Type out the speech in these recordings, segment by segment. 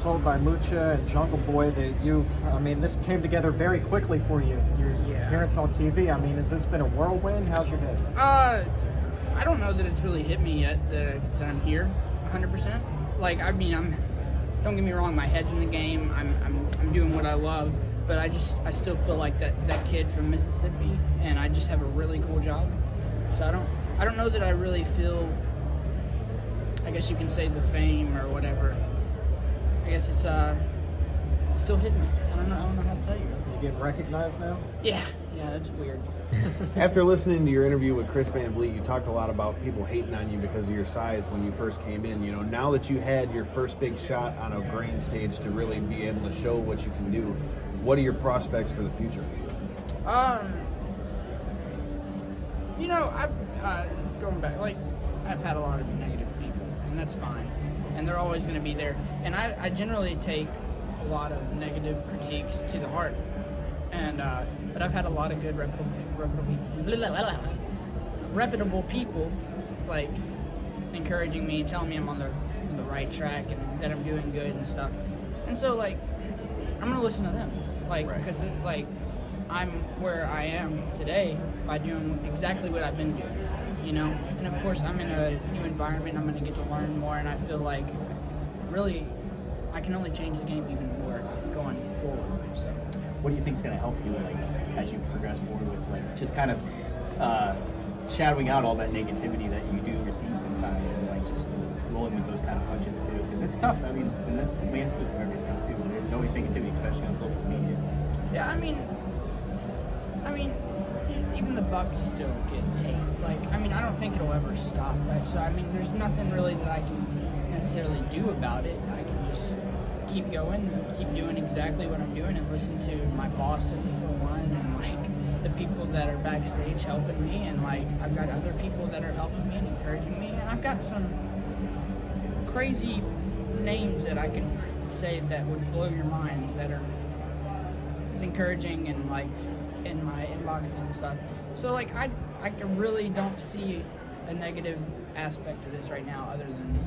told by Mucha and Jungle Boy that this came together very quickly for you. Your appearance on TV. Has this been a whirlwind? How's your day? I don't know that it's really hit me yet that I'm here 100%. Don't get me wrong, my head's in the game. I'm doing what I love, but I still feel like that kid from Mississippi, and I just have a really cool job. So I don't know that I really feel, I guess you can say, the fame or whatever. I guess it's still hitting me. I don't know how to tell you. You getting recognized now? Yeah, that's weird. After listening to your interview with Chris Van Vliet, you talked a lot about people hating on you because of your size when you first came in. Now that you had your first big shot on a grand stage to really be able to show what you can do, what are your prospects for the future for you? I've going back, I've had a lot of negative people, and that's fine, and they're always going to be there. And I generally take a lot of negative critiques to the heart, and but I've had a lot of good reputable people encouraging me, telling me I'm on the right track and that I'm doing good and stuff. And so I'm gonna listen to them, because I'm where I am today by doing exactly what I've been doing, And of course, I'm in a new environment. I'm gonna get to learn more, and I feel like really I can only change the game even more going forward. So, what do you think is going to help you, as you progress forward with, just kind of shadowing out all that negativity that you do receive sometimes, and just rolling with those kind of punches too? Because it's tough. In this landscape of everything too, there's always negativity, especially on social media. Yeah, even the Bucks still get hate. I don't think it'll ever stop. There's nothing really that I can necessarily do about it. I can just keep going, keep doing exactly what I'm doing, and listen to my bosses for one, and the people that are backstage helping me, and I've got other people that are helping me and encouraging me, and I've got some crazy names that I can say that would blow your mind that are encouraging and in my inboxes and stuff. So I really don't see a negative aspect to this right now, other than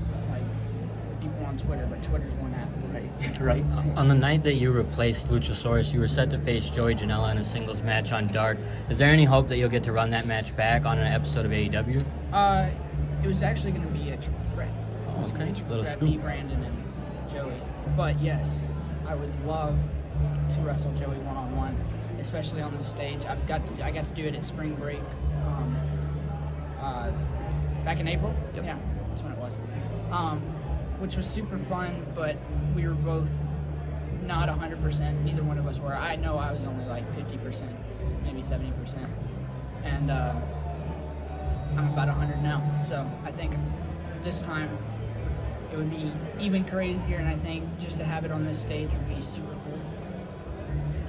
people on Twitter, but Twitter's one app, right. On the night that you replaced Luchasaurus, you were set to face Joey Janela in a singles match on Dark. Is there any hope that you'll get to run that match back on an episode of AEW? It was actually going to be a triple threat. It was going to be a triple threat, me, Brandon, and Joey. But yes, I would love to wrestle Joey one-on-one, especially on the stage. I got to do it at Spring Break back in April. Yep. Yeah, that's when it was. Which was super fun, but we were both not 100%. Neither one of us were. I know I was only 50%, maybe 70%. And I'm about 100 now. So I think this time it would be even crazier, and I think just to have it on this stage would be super cool.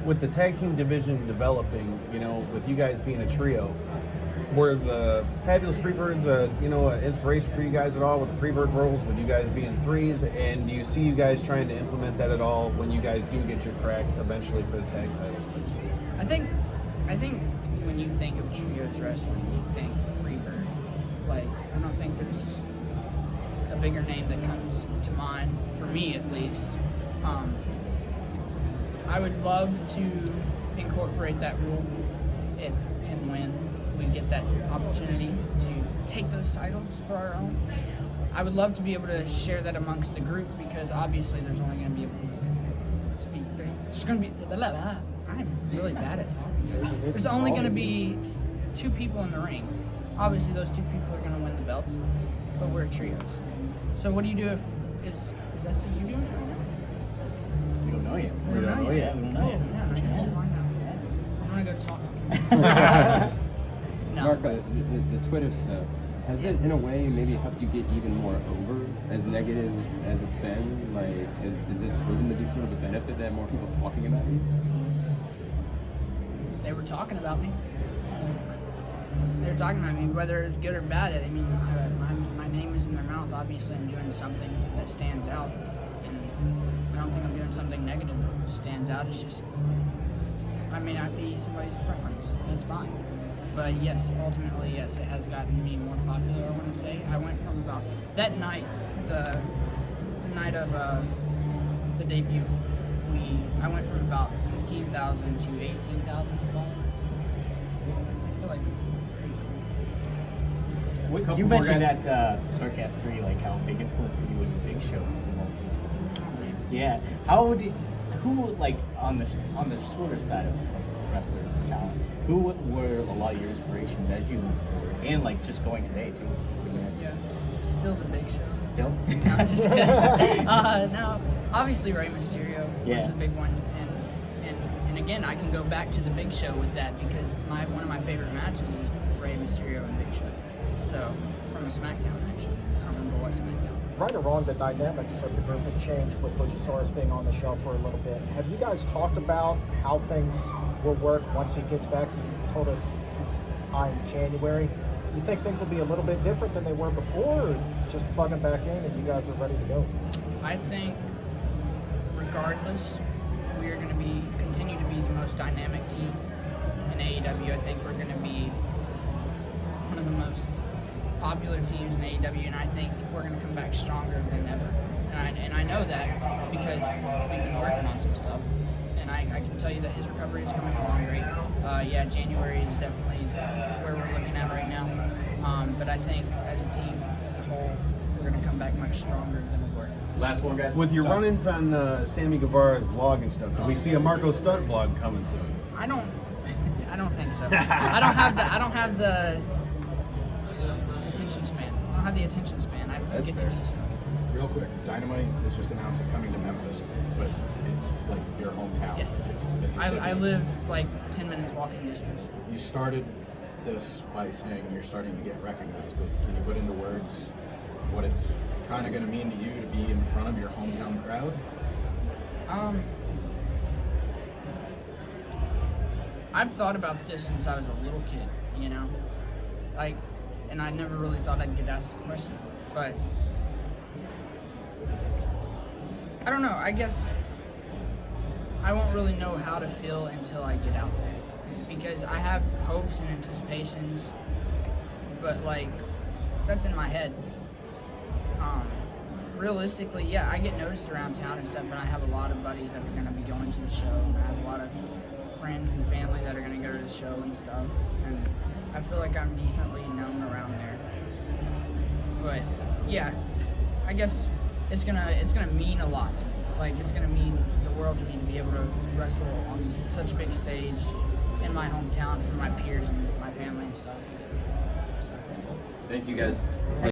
With the tag team division developing, with you guys being a trio, were the Fabulous Freebirds an inspiration for you guys at all with the Freebird roles, with you guys being threes? And do you see you guys trying to implement that at all when you guys do get your crack eventually for the tag titles? I think when you think of trios wrestling, you think Freebird. I don't think there's a bigger name that comes to mind, for me at least. I would love to incorporate that rule if and when we get that opportunity to take those titles for our own. I would love to be able to share that amongst the group, because obviously there's only going to be I'm really bad at talking. There's only going to be 2 people in the ring. Obviously those 2 people are going to win the belts, but we're trios. So what do you do if is SCU doing it right now? We don't know yet. We don't know yet. Yeah, I guess we'll find out. I'm going to go talk. No. Marko, the Twitter stuff, has it in a way maybe helped you get even more over, as negative as it's been? Is it proven to be sort of a benefit that more people talking about you? They were talking about me. They were talking about me, whether it's good or bad. My name is in their mouth. Obviously, I'm doing something that stands out, and I don't think I'm doing something negative that stands out. It's just, I may not be somebody's preference. That's fine. But yes, ultimately, yes, it has gotten me more popular, I want to say. I went from about that night, the night of the the debut, I went from about 15,000 to 18,000 followers. I feel like it's pretty cool. You mentioned that Starrcast 3, like how big influence for you was the Big Show. Yeah. Who like on the shorter side of wrestler talent? Who were a lot of your inspirations as you moved forward, and like just going today too? Yeah, it's still the Big Show. Still? No, I'm just kidding. No, obviously Rey Mysterio was a big one, and again I can go back to the Big Show with that because one of my favorite matches is Rey Mysterio and Big Show. So from a SmackDown actually, I don't remember what SmackDown. Right or wrong, the dynamics of the group have changed with Luchasaurus being on the show for a little bit. Have you guys talked about how things will work once he gets back? He told us he's in January. You think things will be a little bit different than they were before, or it's just plug him back in and you guys are ready to go? I think regardless, we are going to continue to be the most dynamic team in AEW. I think we're going to be one of the most popular teams in AEW, and I think we're going to come back stronger than ever. And I know that because we've been working on some stuff, and I can tell you that his recovery is coming along great. January is definitely where we're looking at right now. But I think as a team, as a whole, we're going to come back much stronger than we were. Last one, guys. With your run-ins on Sammy Guevara's vlog and stuff, do we see a Marko Stunt vlog coming soon? I don't think so. I don't have the attention span. I don't have the attention span. I That's forget fair. to do stuff. Real quick, Dynamite is just announced it's coming to Memphis, but it's like your hometown. Yes. It's Mississippi. I live like 10 minutes walking distance. You started this by saying you're starting to get recognized, but can you put into words what it's kind of going to mean to you to be in front of your hometown crowd? I've thought about this since I was a little kid, you know? Like, and I never really thought I'd get asked the question. But, I don't know, I guess I won't really know how to feel until I get out there. Because I have hopes and anticipations, but like, that's in my head. Realistically, yeah, I get noticed around town and stuff, and I have a lot of buddies that are going to be going to the show, and I have a lot of friends and family that are going to go to the show and stuff, and I feel like I'm decently known around there. But yeah, I guess it's gonna mean a lot. Like, it's gonna mean the world to me to be able to wrestle on such a big stage in my hometown for my peers and my family and stuff. So. Thank you guys.